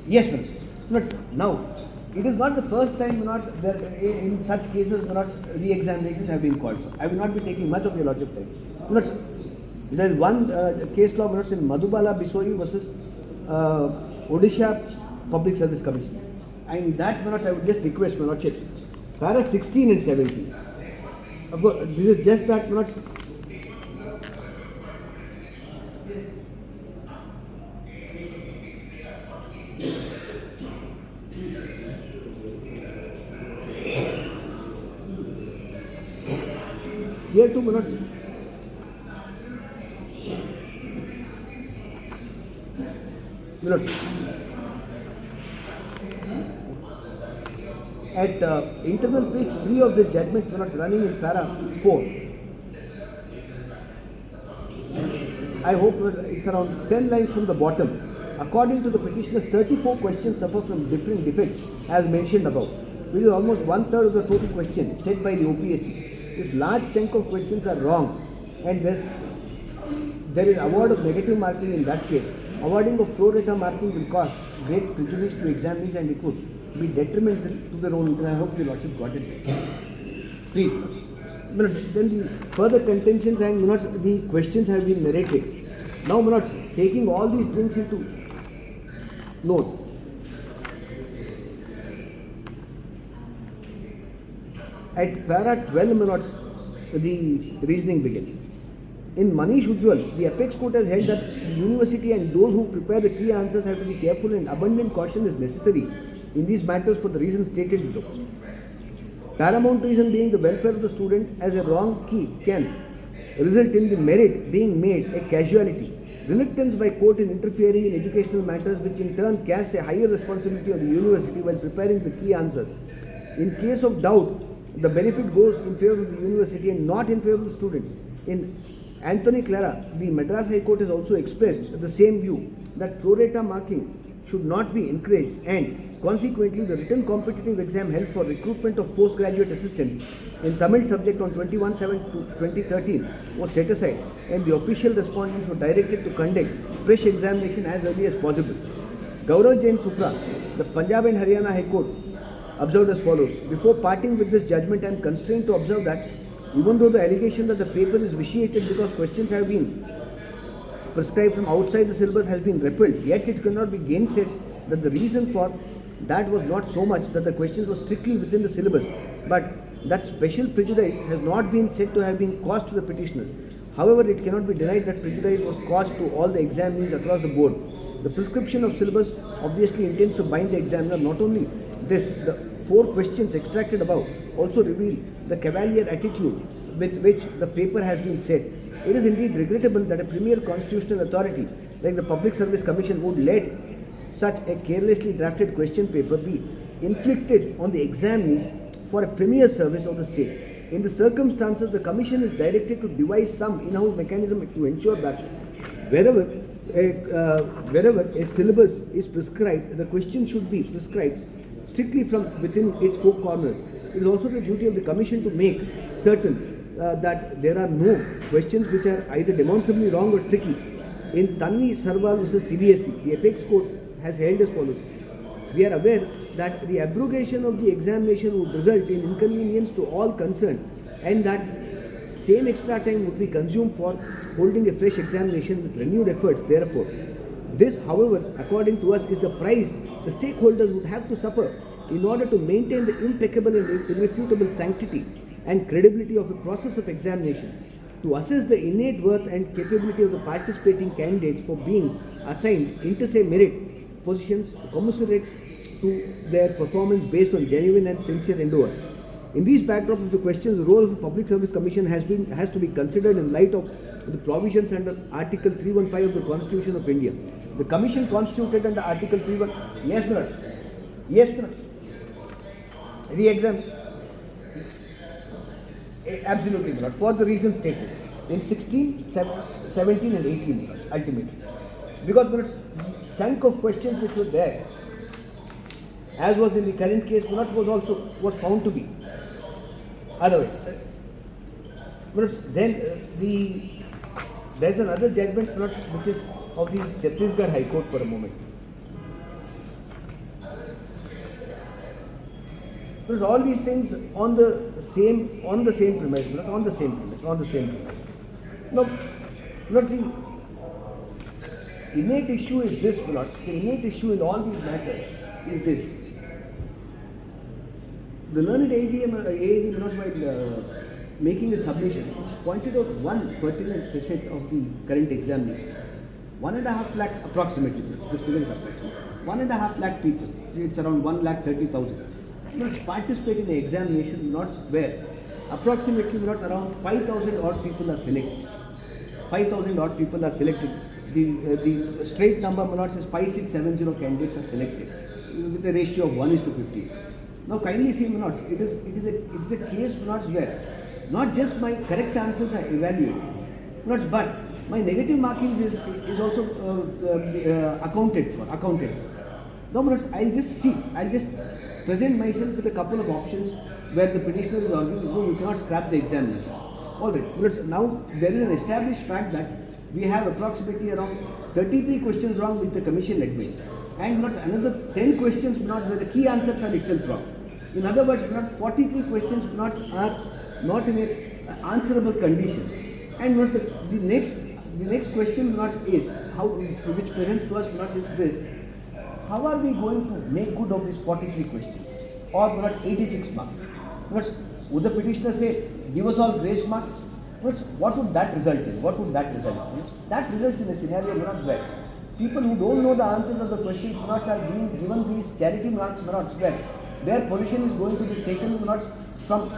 Yes, now, it is not the first time that in such cases re-examinations have been called for. I will not be taking much of your lordship's time. There is one case law in Madhubala Bisoi versus Odisha Public Service Commission. And that I would just request my lordships, para 16 and 17. Of course, this is just that here 2 minutes. At internal page 3 of this judgment, running in para 4. I hope it's around 10 lines from the bottom. According to the petitioners, 34 questions suffer from different defects as mentioned above, which is almost 1/3 of the total question set by the OPSC. If large chunk of questions are wrong and there is award of negative marking in that case, awarding of pro rata marking will cause great prejudice to examinees and it would be detrimental to their own. I hope the lordship got it. Please. Then the further contentions and the questions have been narrated. Now taking all these things into note. At para 12 minutes, the reasoning begins. In Manish Ujjwal, the apex court has held that the university and those who prepare the key answers have to be careful and abundant caution is necessary in these matters for the reasons stated below. Paramount reason being the welfare of the student, as a wrong key can result in the merit being made a casualty. Reluctance by court in interfering in educational matters, which in turn casts a higher responsibility on the university while preparing the key answers. In case of doubt, the benefit goes in favor of the university and not in favor of the student. In Anthony Clara, the Madras High Court has also expressed the same view that pro rata marking should not be encouraged and consequently the written competitive exam held for recruitment of postgraduate assistants in Tamil subject on 21/7/2013 was set aside and the official respondents were directed to conduct fresh examination as early as possible. Gaurav Jain Supra, the Punjab and Haryana High Court, observed as follows. Before parting with this judgment, I am constrained to observe that even though the allegation that the paper is vitiated because questions have been prescribed from outside the syllabus has been repelled, yet it cannot be gainsaid that the reason for that was not so much that the questions were strictly within the syllabus, but that special prejudice has not been said to have been caused to the petitioners. However, it cannot be denied that prejudice was caused to all the examinees across the board. The prescription of syllabus obviously intends to bind the examiner. Not only this, the 4 questions extracted above also reveal the cavalier attitude with which the paper has been set. It is indeed regrettable that a premier constitutional authority like the Public Service Commission would let such a carelessly drafted question paper be inflicted on the examinees for a premier service of the state. In the circumstances, the Commission is directed to devise some in-house mechanism to ensure that wherever a syllabus is prescribed, the question should be prescribed strictly from within its 4 corners. It is also the duty of the Commission to make certain that there are no questions which are either demonstrably wrong or tricky. In Tanvi Sarwal vs. CBSE, the apex court has held as follows. We are aware that the abrogation of the examination would result in inconvenience to all concerned and that same extra time would be consumed for holding a fresh examination with renewed efforts. Therefore, this, however, according to us, is the price the stakeholders would have to suffer in order to maintain the impeccable and irrefutable sanctity and credibility of a process of examination, to assess the innate worth and capability of the participating candidates for being assigned inter se merit positions commensurate to their performance based on genuine and sincere endeavours. In these backdrop of the questions, the role of the Public Service Commission has to be considered in light of the provisions under Article 315 of the Constitution of India. The Commission constituted under Article 315. Yes, sir. Yes, sir. Re-exam. Absolutely not. For the reasons stated in 16, 17 and 18 ultimately. Because chunk of questions which were there, as was in the current case, was found to be otherwise. Then there's another judgment which is of the Chhattisgarh High Court for a moment. Because all these things on the same premise, not on the same premise. Now, the innate issue is this, the innate issue in all these matters is this. The learned AAD while making a submission pointed out one pertinent facet of the current examination. 1.5 lakhs approximately, this figure is approximately 1.5 lakh people, it's around 1,30,000. Participate in the examination where approximately around 5,000 odd people are selected. 5,000 odd people are selected. The straight number is 5670 candidates are selected with a ratio of 1:50. Now kindly see, it is a case where not just my correct answers are evaluated, but my negative marking is also accounted for. Now I'll just present myself with a couple of options where the petitioner is arguing, no, you cannot scrap the examination. Alright, now there is an established fact that we have approximately around 33 questions wrong which the commission admits, and another 10 questions where the key answers are itself wrong. In other words, 43 questions are not in an answerable condition. And the next question is which presents to us is this: how are we going to make good of these 43 questions or 86 marks? Would the petitioner say, give us all grace marks? What would that result in? That results in a scenario where people who don't know the answers of the questions are being given these charity marks where their position is going to be taken from